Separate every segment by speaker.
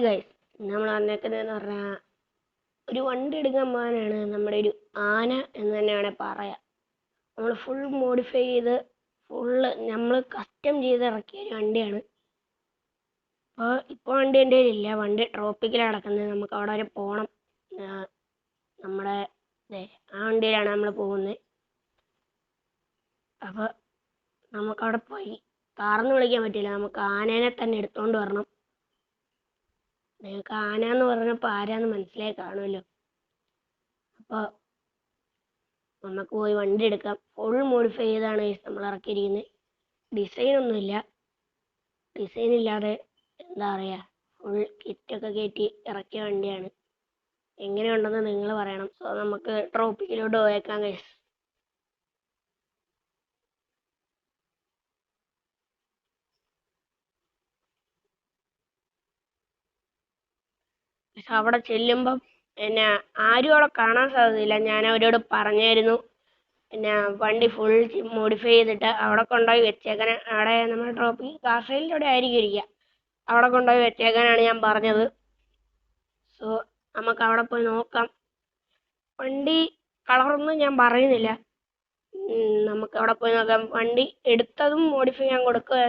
Speaker 1: Guys, നമ്മൾ വന്നേക്കുന്നതെന്ന് പറഞ്ഞാൽ ഒരു വണ്ടി എടുക്കാൻ പോകാനാണ്. നമ്മുടെ ഒരു ആന എന്ന് തന്നെയാണ് പറയാം. നമ്മൾ ഫുൾ മോഡിഫൈ ചെയ്ത് നമ്മൾ കസ്റ്റം ചെയ്ത് ഇറക്കിയ ഒരു വണ്ടിയാണ്. ഇപ്പോൾ വണ്ടി എൻ്റെ കയ്യിലില്ല. വണ്ടി ട്രോപ്പിക്കിലാണ് കിടക്കുന്നത്. നമുക്ക് അവിടെ വരെ പോകണം. നമ്മുടെ ആ വണ്ടിയിലാണ് നമ്മൾ പോകുന്നത്. അപ്പോൾ നമുക്കവിടെ പോയി കാറൊന്നും വിളിക്കാൻ പറ്റില്ല. നമുക്ക് ആനേനെ തന്നെ എടുത്തുകൊണ്ട് വരണം. നിങ്ങൾക്ക് ആന എന്ന് പറഞ്ഞപ്പോൾ ആരാന്ന് മനസ്സിലായി കാണുമല്ലോ. അപ്പോൾ നമുക്ക് പോയി വണ്ടി എടുക്കാം. ഫുൾ മോഡിഫൈ ചെയ്താണ് നമ്മൾ ഇറക്കിയിരിക്കുന്നത്. ഡിസൈൻ ഇല്ലാതെ എന്താ പറയുക, ഫുൾ കിറ്റൊക്കെ കയറ്റി ഇറക്കിയ വണ്ടിയാണ്. എങ്ങനെയുണ്ടെന്ന് നിങ്ങൾ പറയണം. സോ നമുക്ക് ട്രോപ്പിക്കിലോട്ട് പോയേക്കാം ഗൈസ്. അവിടെ ചെല്ലുമ്പം എന്നെ ആരും അവിടെ കാണാൻ സാധ്യതയില്ല. ഞാൻ അവരോട് പറഞ്ഞായിരുന്നു, പിന്നെ വണ്ടി ഫുൾ മോഡിഫൈ ചെയ്തിട്ട് അവിടെ കൊണ്ടുപോയി വെച്ചേക്കാൻ. അവിടെ നമ്മുടെ ട്രോപ്പിക് കാർ സെയിലിൻ്റെ അവിടെ ആയിരിക്കും ഇരിക്കുക. അവിടെ കൊണ്ടുപോയി വെച്ചേക്കാനാണ് ഞാൻ പറഞ്ഞത്. സോ നമുക്ക് അവിടെ പോയി നോക്കാം. വണ്ടി കളറൊന്നും ഞാൻ പറയുന്നില്ല. നമുക്ക് അവിടെ പോയി നോക്കാം. വണ്ടി എടുത്തതും മോഡിഫൈ ചെയ്യാൻ കൊടുക്കുക.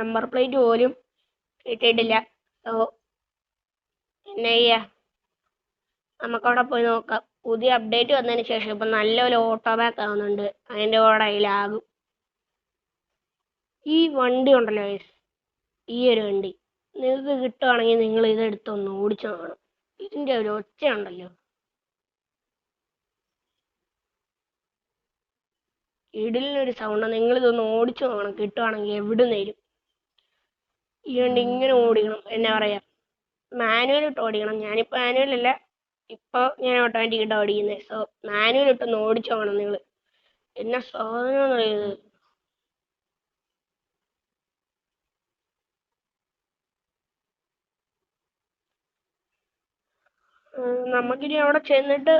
Speaker 1: നമ്പർ പ്ലേറ്റ് പോലും കിട്ടിയിട്ടില്ല. സോ പിന്നെ നമുക്കവിടെ പോയി നോക്കാം. പുതിയ അപ്ഡേറ്റ് വന്നതിന് ശേഷം ഇപ്പം നല്ലൊരു ഓട്ടോ ബാക്ക് ആവുന്നുണ്ട്. അതിൻ്റെ കൂടെ അതിലാകും ഈ വണ്ടി ഉണ്ടല്ലോ. ഈ ഒരു വണ്ടി നിങ്ങൾക്ക് കിട്ടുവാണെങ്കിൽ നിങ്ങൾ ഇതെടുത്തൊന്ന് ഓടിച്ചു നോക്കണം. ഇതിൻ്റെ ഒരു ഒച്ച ഉണ്ടല്ലോ, ഇടലിനൊരു സൗണ്ട്. നിങ്ങളിതൊന്ന് ഓടിച്ചു നോക്കണം. കിട്ടുവാണെങ്കിൽ എവിടുന്നേലും ഈ വണ്ടി ഇങ്ങനെ ഓടിക്കണം. എന്നാ പറയാ, മാനുവൽ ഇട്ട് ഓടിക്കണം. ഞാനിപ്പോൾ മാനുവലല്ല, ഇപ്പോൾ ഞാൻ ഓട്ടോമാറ്റിക് ഇട്ടാണ് ഓടിക്കുന്നത്. സോ മാനുവൽ ഇട്ടൊന്ന് ഓടിച്ചു നോക്കണം നിങ്ങൾ. എന്നാ സാധനം എന്ന് പറയുന്നത്. നമുക്കിനി അവിടെ ചെന്നിട്ട്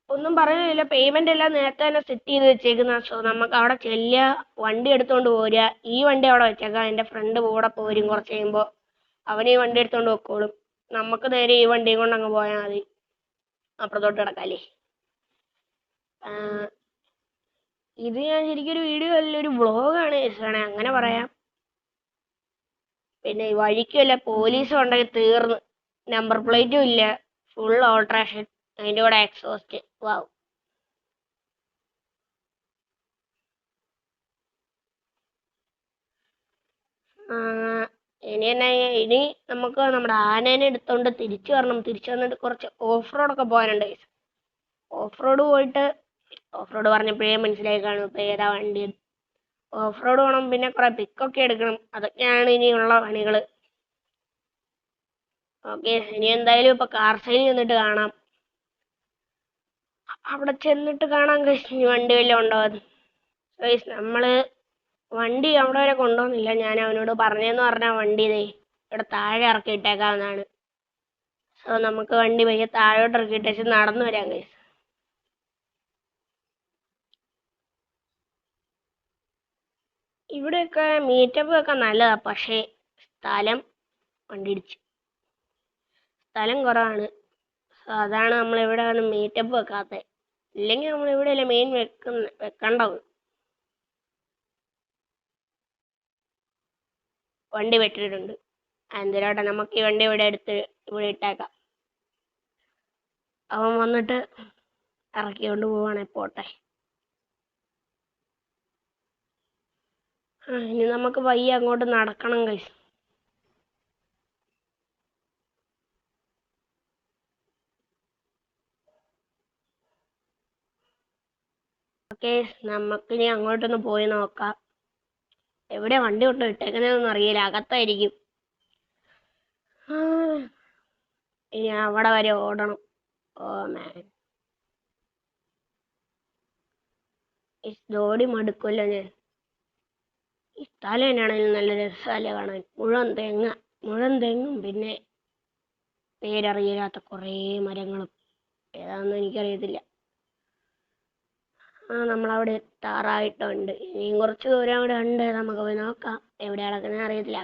Speaker 1: ഒന്നും പറയാനില്ല. പേയ്മെന്റ് എല്ലാം നേരത്തെ തന്നെ സെറ്റ് ചെയ്ത് വെച്ചേക്കുന്ന. സോ നമുക്ക് അവിടെ ചെല്ലുക, വണ്ടി എടുത്തോണ്ട് പോരുക. ഈ വണ്ടി അവിടെ വെച്ചേക്കാം. എൻ്റെ ഫ്രണ്ട് കൂടെ പോരും. കുറച്ച് കഴിയുമ്പോൾ അവൻ ഈ വണ്ടി എടുത്തോണ്ട് വെക്കോളും. നമുക്ക് നേരെ ഈ വണ്ടിയും കൊണ്ട് അങ്ങ് പോയാൽ മതി. അപ്പുറത്തോട്ട് കിടക്കാല്ലേ. ഇത് ഞാൻ ശരിക്കും ഒരു വീഡിയോ അല്ല, ഒരു വ്ളോഗാണ് അങ്ങനെ പറയാം. പിന്നെ ഈ വഴിക്ക് വല്ല പോലീസും ഉണ്ടെങ്കിൽ തീർന്ന്. നമ്പർ പ്ലേറ്റും ഇല്ല, ഫുൾ ഓൾട്രേഷൻ, അതിൻ്റെ കൂടെ എക്സോസ്റ്റ്. വാവ്. ഇനി നമുക്ക് നമ്മുടെ ആനേനെ എടുത്തോണ്ട് തിരിച്ചു വരണം. തിരിച്ചു വന്നിട്ട് കുറച്ച് ഓഫ് റോഡൊക്കെ പോകാനുണ്ട്. ഓഫ് റോഡ് പോയിട്ട്, ഓഫ് റോഡ് പറഞ്ഞപ്പോഴേ മനസ്സിലായി കാണും ഇപ്പം ഏതാ വണ്ടി. ഓഫ് റോഡ് പോകണം, പിന്നെ കുറെ പിക്കൊക്കെ എടുക്കണം. അതൊക്കെയാണ് ഇനിയുള്ള പണികൾ. ഓക്കെ, ഇനി എന്തായാലും ഇപ്പൊ കാർ സൈഡിൽ ചെന്നിട്ട് കാണാം. അവിടെ ചെന്നിട്ട് കാണാം ഗൈസ്, വണ്ടി വല്ലതും ഉണ്ടോ അത്. ഗൈസ്, നമ്മള് വണ്ടി അവിടെ വരെ കൊണ്ടുപോകുന്നില്ല. ഞാൻ അവനോട് പറഞ്ഞെന്ന് പറഞ്ഞാൽ വണ്ടി ഇവിടെ താഴെ ഇറക്കി ഇട്ടേക്കാവുന്നതാണ്. സോ നമുക്ക് വണ്ടി പയ്യെ താഴോട്ട് ഇറക്കിയിട്ട് നടന്നു വരാം ഗൈസ്. ഇവിടെയൊക്കെ മീറ്റപ്പ് ഒക്കെ നല്ലതാ, പക്ഷേ സ്ഥലം സ്ഥലം കുറവാണ്. അതാണ് നമ്മളിവിടെ വന്ന് മീറ്റപ്പ് വെക്കാത്തത്. ഇല്ലെങ്കിൽ നമ്മളിവിടെയല്ലേ മെയിൻ വെക്കേണ്ടത്. വണ്ടി വെട്ടിയിട്ടുണ്ട്. എന്തിനാട്ടെ, നമുക്ക് ഈ വണ്ടി ഇവിടെ ഇട്ടേക്കാം. അവൻ വന്നിട്ട് ഇറക്കിക്കൊണ്ട് പോവാണെ പോട്ടെ. ഇനി നമുക്ക് പയ്യെ അങ്ങോട്ട് നടക്കണം ഗൈസ്. ഓക്കെ, നമുക്കിനി അങ്ങോട്ടൊന്ന് പോയി നോക്കാം. എവിടെ വണ്ടി കൊണ്ട് ഇട്ടേക്കുന്നതെന്നൊന്നും അറിയില്ല. അകത്തായിരിക്കും. ഇനി അവിടെ വരെ ഓടണം. ഓ മാൻ, ഓടി മടുക്കുമല്ലോ ഞാൻ. ഈ സ്ഥലം തന്നെയാണെങ്കിലും നല്ല രസമല്ലേ കാണാൻ. മുഴുവൻ തെങ്ങും പിന്നെ പേരറിയില്ലാത്ത കുറേ മരങ്ങളും. ഏതാണെന്ന് എനിക്കറിയത്തില്ല. നമ്മളവിടെ എത്താറായിട്ടുണ്ട്. ഇനിയും കുറച്ച് ദൂരം അവിടെ ഉണ്ട്. നമുക്ക് പോയി നോക്കാം. എവിടെ കിടക്കുന്നത് അറിയത്തില്ല.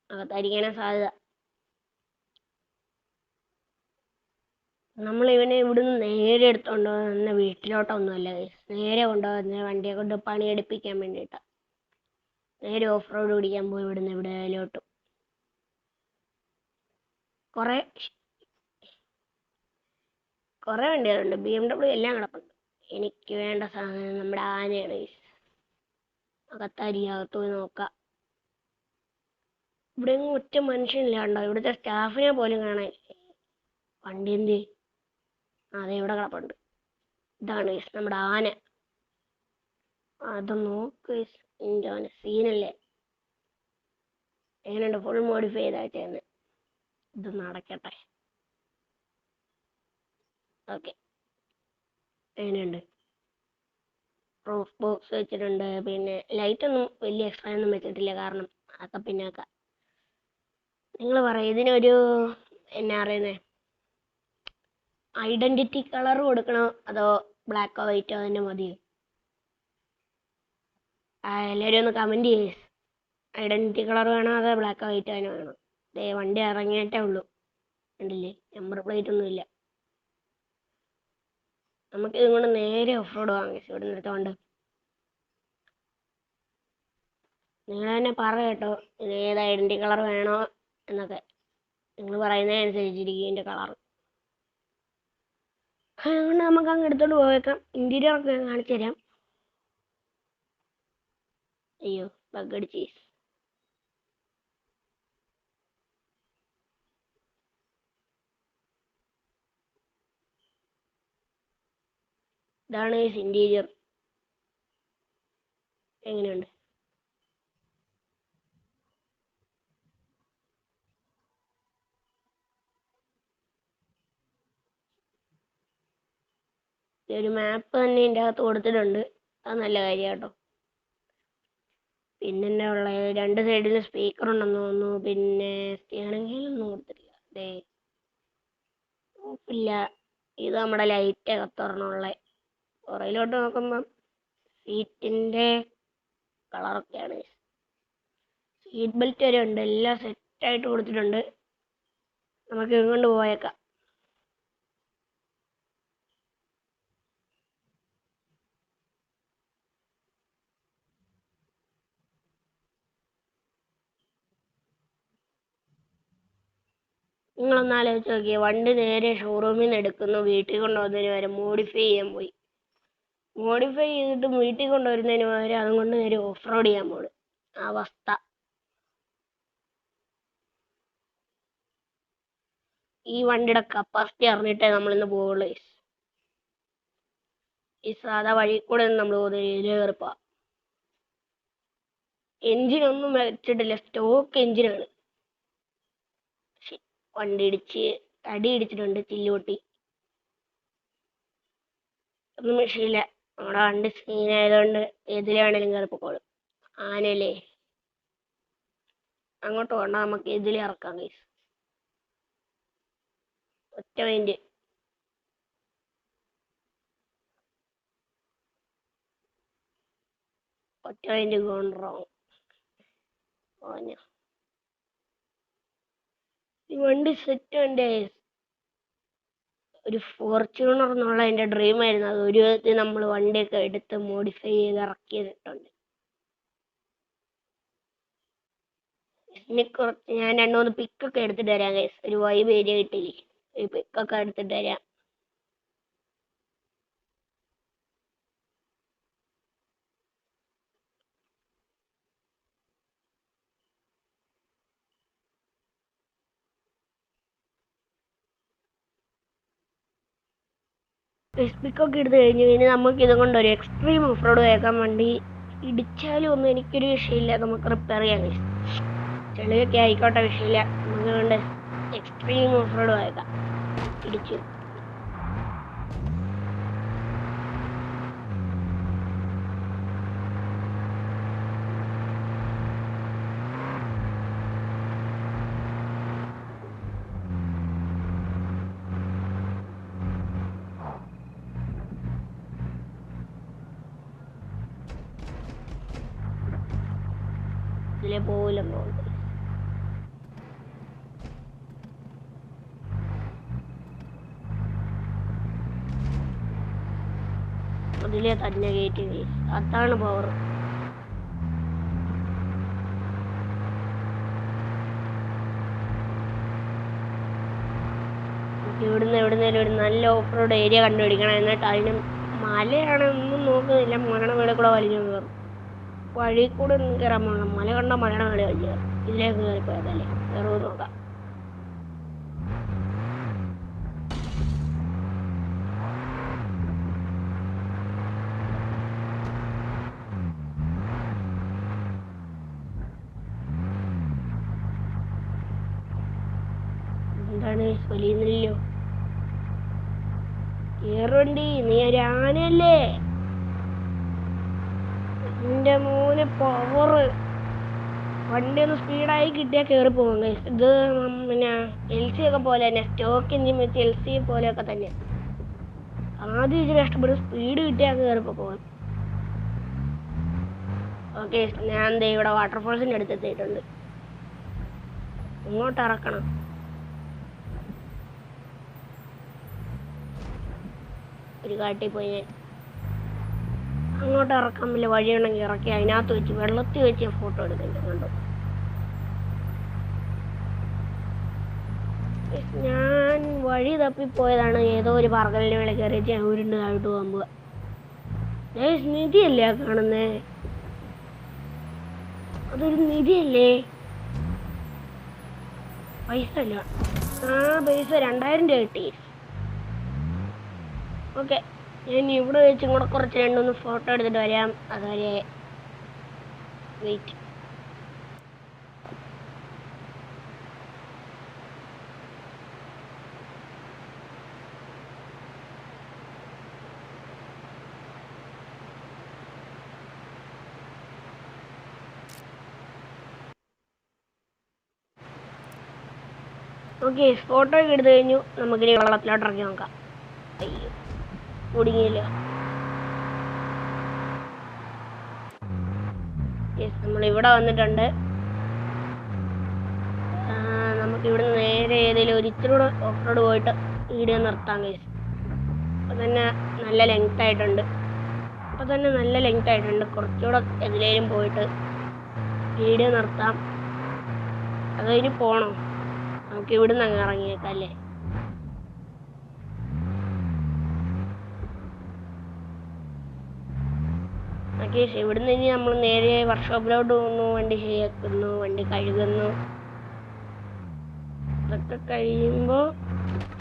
Speaker 1: അകത്തായിരിക്കാനാ സാധ്യത. നമ്മൾ ഇവനെ ഇവിടുന്ന് നേരെ എടുത്തോണ്ട് പോകുന്ന വീട്ടിലോട്ടൊന്നുമല്ല guys. നേരെ കൊണ്ടുപോകുന്ന വണ്ടിയെ കൊണ്ട് പണിയെടുപ്പിക്കാൻ വേണ്ടിയിട്ടാ. നേരെ ഓഫ് റോഡ് പിടിക്കാൻ പോയി ഇവിടുന്ന് എവിടെയാലോട്ടും. കുറെ കുറെ വണ്ടികളുണ്ട്, BMW എല്ലാം കിടപ്പുണ്ട്. എനിക്ക് വേണ്ട സാധനം നമ്മുടെ ആനയാണ് guys. അകത്താരിക്കകത്ത് പോയി നോക്കാം. ഇവിടെ ഒറ്റ മനുഷ്യനില്ല, കണ്ടോ? ഇവിടുത്തെ സ്റ്റാഫിനെ പോലും കാണാൻ. വണ്ടി എന്ത്? അതെ, ഇവിടെ കിടപ്പുണ്ട്. ഇതാണ് guys നമ്മുടെ ആന. അത് നോക്ക്, ഇഞ്ചോന് സീനല്ലേ? എങ്ങനെയുണ്ട്? ഫുൾ മോഡിഫൈ ചെയ്തായിട്ടാണ്. ഇത് നടക്കട്ടെ. ഓക്കെ, എങ്ങനെയുണ്ട്? റൂഫ് ബോക്സ് വെച്ചിട്ടുണ്ട്. പിന്നെ ലൈറ്റ് ഒന്നും വലിയ എക്സ്ട്രാ ഒന്നും വെച്ചിട്ടില്ല, കാരണം അതൊക്കെ പിന്നാക്ക. നിങ്ങൾ പറയാം, ഇതിനൊരു എന്നാ പറയുന്നത്, ഐഡന്റിറ്റി കളർ കൊടുക്കണോ അതോ ബ്ലാക്കോ വൈറ്റോ തന്നെ മതിയോ? എല്ലാവരും ഒന്ന് കമൻറ്റ് ചെയ്യേ. ഐഡന്റിറ്റി കളർ വേണോ അതോ ബ്ലാക്കോ വൈറ്റോ തന്നെ വേണോ? വണ്ടി ഇറങ്ങിയിട്ടേ ഉള്ളൂ, കണ്ടില്ലേ? നമ്പർ പ്ലേറ്റ് ഒന്നുമില്ല. നമുക്ക് ഇതും കൊണ്ട് നേരെ ഓഫ് റോഡ് വാങ്ങി ഇവിടെ നിർത്തോണ്ട്. നിങ്ങൾ തന്നെ പറ കേട്ടോ, ഇത് ഏത് ഐഡന്റിറ്റി കളർ വേണോ എന്നൊക്കെ. നിങ്ങൾ പറയുന്നതനുസരിച്ചിരിക്കും ഇതിൻ്റെ കളർ. അതുകൊണ്ട് നമുക്ക് അങ്ങ് എടുത്തോണ്ട് പോയേക്കാം. ഇന്റീരിയർ ഒക്കെ ഞാൻ കാണിച്ചു തരാം. അയ്യോ, ബഗ്ഗടിച്ച്. ഇതാണ് ഇന്റീരിയർ. എങ്ങനെയുണ്ട്? ഒരു മാപ്പ് തന്നെ ഇതിൻ്റെ അകത്ത് കൊടുത്തിട്ടുണ്ട്, അത് നല്ല കാര്യം കേട്ടോ. പിന്നെ എന്നാ ഉള്ളത്, രണ്ട് സൈഡിൽ സ്പീക്കർ ഉണ്ടെന്ന് തോന്നുന്നു. പിന്നെ സ്റ്റിയറിംഗ് വീൽ ഒന്നും കൊടുത്തിട്ടില്ല. ഇല്ല, ഇത് നമ്മുടെ ലൈറ്റ് അകത്തൊരെണ്ണമുള്ള. പുറയിലോട്ട് നോക്കുമ്പം സീറ്റിൻ്റെ കളറൊക്കെയാണ്. സീറ്റ് ബെൽറ്റ് വരെ ഉണ്ട്, എല്ലാം സെറ്റായിട്ട് കൊടുത്തിട്ടുണ്ട്. നമുക്ക് ഇതുകൊണ്ട് പോയേക്കാം. നിങ്ങളൊന്ന് ആലോചിച്ച് നോക്കിയേ, വണ്ടി നേരെ ഷോറൂമിൽ നിന്ന് എടുക്കുന്നു, വീട്ടിൽ കൊണ്ടുവന്നതിന് വരെ മോഡിഫൈ ചെയ്യാൻ പോയി. മോഡിഫൈ ചെയ്തിട്ട് വീട്ടിൽ കൊണ്ടുവരുന്നതിന് പകരം അതുകൊണ്ട് നേരെ ഓഫ് റോഡ് ചെയ്യാൻ പോകും. അവസ്ഥ. ഈ വണ്ടിയുടെ കപ്പാസിറ്റി അറിഞ്ഞിട്ടേ നമ്മളിന്ന് പോവുള്ളൂ. ഈ സാധാ വഴി കൂടെ നമ്മൾ പോകുന്നത് കയറിപ്പോ. എഞ്ചിനൊന്നും വെച്ചിട്ടില്ല, സ്റ്റോക്ക് എഞ്ചിനാണ്. വണ്ടി ഇടിച്ച് തടി ഇടിച്ചിട്ടുണ്ട്, ചില്ലുപൊട്ടി. ഒന്നും വിഷയമില്ല, നമ്മുടെ വണ്ടി സീനായതുകൊണ്ട് ഏതിൽ വേണേലും കയറിപ്പോക്കോളും. ആനല്ലേ, അങ്ങോട്ട് പോകണ്ട, നമുക്ക് ഇതിൽ ഇറക്കാം ഗൈസ്. ഒറ്റ മൈൻഡ്. ഒറ്റ മൈൻഡ് ഗോൺ റോങ്. ഈ വണ്ടി സെറ്റ് വണ്ടി. ഒരു ഫോർച്യൂണർ എന്നുള്ള എൻ്റെ ഡ്രീം ആയിരുന്നു. അത് ഒരു വിധത്തിൽ നമ്മൾ വണ്ടിയൊക്കെ എടുത്ത് മോഡിഫൈ ചെയ്ത് ഇറക്കിയിട്ടുണ്ട്. ഇനി കുറച്ച് ഞാൻ 2-3 പിക്കൊക്കെ എടുത്തിട്ട് തരാം ഗൈസ്. ഒരു വൈബ് ഏരിയ കിട്ടില്ലേ, ഒരു പിക്കൊക്കെ എടുത്തിട്ട് തരാം. പിക്കൊക്കെ എടുത്ത് കഴിഞ്ഞു. ഇനി നമുക്ക് ഇതും കൊണ്ട് ഒരു എക്സ്ട്രീം ഓഫ് റോഡ് കേൾക്കാൻ വേണ്ടി. ഇടിച്ചാലും ഒന്നും എനിക്കൊരു വിഷയമില്ല, നമുക്ക് റിപ്പയർ ചെയ്യാം ഗൈസ്. ചെളിയൊക്കെ ആയിക്കോട്ടെ, വിഷയമില്ല. നമുക്ക് കൊണ്ട് എക്സ്ട്രീം ഓഫ് റോഡ് കേൾക്കാം. ഇടിച്ചു ഇതിലെ പോകില്ലെന്ന് തോന്നുന്നു. ഇതിലെ തന്നെ കയറ്റി. അതാണ് പവർ. ഇവിടുന്ന് എവിടുന്നേലും ഒരു നല്ല ഓഫ് റോഡ് ഏരിയ കണ്ടുപിടിക്കണം. എന്നിട്ട് അതിന് മലയാണെന്നും നോക്കുന്നില്ല, മലയുടെ മേളിൽ കൂടെ വലിഞ്ഞു കയറും. വഴി കൂടെ ഒന്നും കയറാൻ പോകണം. മല കണ്ട മലയുടെ മേളിൽ വലിഞ്ഞു കയറും. ഇതിലേക്ക് കയറിപ്പോയതല്ലേ, കയറുമെന്ന് നോക്കാം. എന്താണ് വലിയുന്നില്ലല്ലോ? കേറുവണ്ടി, നീ ഒരു ആനയല്ലേ? എന്റെ മോനെ പവറ്. വണ്ടി ഒന്ന് സ്പീഡായി കിട്ടിയാൽ കയറി പോകും. ഇത് പിന്നെ LC ഒക്കെ പോലെ തന്നെ, സ്റ്റോക്ക് എഞ്ചിൻ വെച്ച് LC പോലെയൊക്കെ തന്നെ. ആദ്യം ഇച്ചിരി കഷ്ടപ്പെടും, സ്പീഡ് കിട്ടിയാൽ കയറി പോകും. ഓക്കെ, ഞാൻ ഇവിടെ വാട്ടർഫോൾസിൻ്റെ അടുത്ത് എത്തിയിട്ടുണ്ട്. ഇങ്ങോട്ട് ഇറക്കണം. ഒരു കാട്ടിൽ പോയി ഞാൻ അങ്ങോട്ട് ഇറക്കാൻ വലിയ വഴിയുണ്ടെങ്കിൽ ഇറക്കി അതിനകത്ത് വെച്ച് വെള്ളത്തിൽ വെച്ച് ഫോട്ടോ എടുക്കുന്നുണ്ട്. കണ്ടോ, ഞാൻ വഴി തപ്പിപ്പോയതാണ്. ഏതോ ഒരു പറകലിന് മേലെ കയറി വെച്ച് ഉരുണ്ട് താഴോട്ട് പോകുമ്പോൾ നിധിയല്ലേ കാണുന്നേ? അതൊരു നിധിയല്ലേ? പൈസ അല്ല, പൈസ 2000 രൂപ കിട്ടി. ഓക്കെ, ഞാൻ ഇവിടെ വെച്ചും കൂടെ കുറച്ച് 2-3 ഫോട്ടോ എടുത്തിട്ട് വരാം. അതുവരെ വെയിറ്റ്. ഓക്കെ, ഫോട്ടോ ഒക്കെ എടുത്തു കഴിഞ്ഞു. നമുക്കിനി വെള്ളത്തിലോട്ട് ഇറക്കി നോക്കാം. അയ്യോ, കുടുങ്ങിയില്ല. നമ്മളിവിടെ വന്നിട്ടുണ്ട്. നമുക്ക് ഇവിടെ നേരെ ഏതെങ്കിലും ഒരു ഇച്ചിരി കൂടെ ഓഫ് റോഡ് പോയിട്ട് വീഡിയോ നിർത്താം ഗൈസ്. അപ്പം തന്നെ നല്ല ലെങ്ത് ആയിട്ടുണ്ട്. കുറച്ചുകൂടെ എതിലേലും പോയിട്ട് വീഡിയോ നിർത്താം. അത് കഴിഞ്ഞ് പോകണം. നമുക്ക് ഇവിടുന്ന് അങ്ങ് ഇറങ്ങിയേക്കാം അല്ലേ? ഓക്കെ, ഇവിടുന്ന് ഇനി നമ്മൾ നേരെ വർക്ക്ഷോപ്പിലോട്ട് പോകുന്നു. വണ്ടി ശരിയാക്കുന്നു, വണ്ടി കഴുകുന്നു. ഇതൊക്കെ കഴിയുമ്പോൾ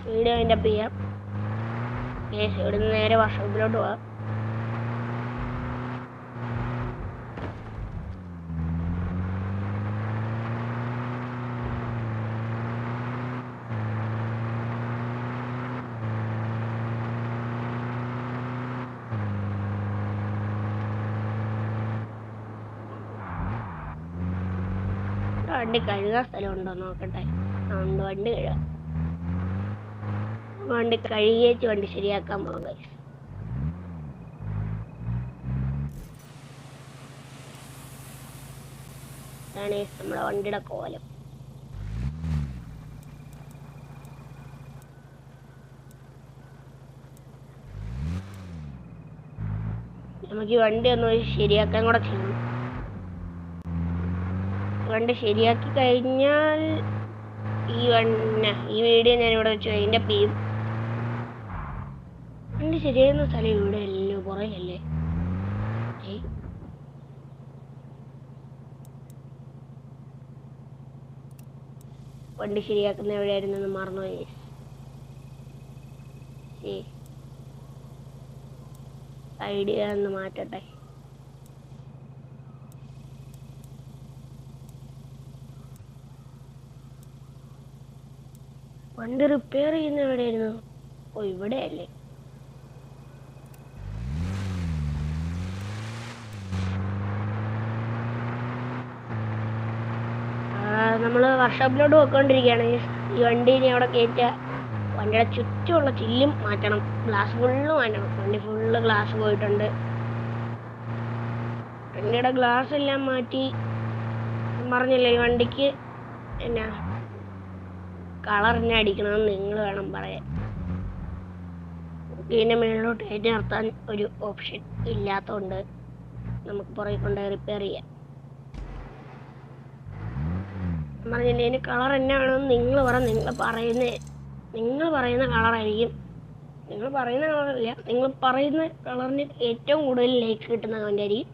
Speaker 1: വീഡിയോ അതിൻ്റെ അപ്പ് ചെയ്യാം. ഇവിടുന്ന് നേരെ വർക്ക്ഷോപ്പിലോട്ട് പോവാം. വണ്ടി കഴുകാൻ സ്ഥലമുണ്ടോ നോക്കട്ടെ. ഉണ്ട്, വണ്ടി കഴുകാം. വണ്ടി കഴുകിയേച്ച് വണ്ടി ശരിയാക്കാൻ പോകാം. ഇതാണ് നമ്മുടെ വണ്ടിയുടെ കോലം. നമുക്ക് ഈ വണ്ടി ഒന്ന് ശരിയാക്കാൻ കൂടെ ചെയ്യണം. വണ്ടി ശരിയാക്കി കഴിഞ്ഞാൽ ഈ വീഡിയോ ഞാനിവിടെ വെച്ചു അതിൻ്റെ പേര്. വണ്ടി ശരിയാകുന്ന സ്ഥലം ഇവിടെ അല്ലല്ലോ, പുറകിലല്ലേ? വണ്ടി ശരിയാക്കുന്ന എവിടെയായിരുന്നു മറന്നുപോയി. ഐഡിയ ഒന്ന് മാറ്റട്ടെ. വണ്ടി റിപ്പയർ ചെയ്യുന്ന എവിടെയായിരുന്നു? ഓ, ഇവിടെയല്ലേ? നമ്മൾ വർക്ക്ഷോപ്പിലോട്ട് പോയിക്കൊണ്ടിരിക്കുകയാണ്. ഈ വണ്ടി ഇനി അവിടെ കയറ്റുക. വണ്ടിയുടെ ചുറ്റുമുള്ള ചില്ലും മാറ്റണം, ഗ്ലാസ് ഫുള്ള് മാറ്റണം. വണ്ടി ഫുള്ള് ഗ്ലാസ് പോയിട്ടുണ്ട്. വണ്ടിയുടെ ഗ്ലാസ് എല്ലാം മാറ്റി. പറഞ്ഞില്ലേ, ഈ വണ്ടിക്ക് എന്നാ കളർ തന്നെ അടിക്കണമെന്ന് നിങ്ങൾ വേണം പറയാൻ. ഇതിൻ്റെ മേളിലോട്ട് കയറ്റി നിർത്താൻ ഒരു ഓപ്ഷൻ ഇല്ലാത്തതുകൊണ്ട് നമുക്ക് പുറകെ കൊണ്ട് റിപ്പയർ ചെയ്യാം. പറഞ്ഞില്ലേ ഇതിൻ്റെ കളർ എന്നാണെന്ന് നിങ്ങൾ നിങ്ങൾ പറയുന്ന കളറായിരിക്കും. നിങ്ങൾ പറയുന്ന കളറില്ല, നിങ്ങൾ പറയുന്ന കളറിന് ഏറ്റവും കൂടുതൽ ലൈക്ക് കിട്ടുന്ന കമൻ്റായിരിക്കും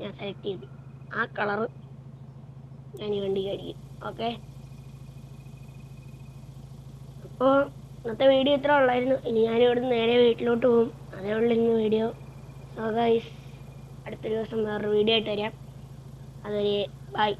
Speaker 1: ഞാൻ സെലക്ട് ചെയ്ത് ആ കളറ് ഞാൻ ഈ വണ്ടിക്കായിരിക്കും. ഓക്കെ, അപ്പോൾ ഇന്നത്തെ വീഡിയോ ഇത്ര ഉള്ളായിരുന്നു. ഇനി ഞാനിവിടുന്ന് നേരെ വീട്ടിലോട്ട് പോകും. അതേ ഉള്ളൂ ഇന്ന് വീഡിയോ. സോ ഗൈസ്, അടുത്ത ദിവസം വേറൊരു വീഡിയോ ആയിട്ട് വരാം. അതുവരെ ബൈ.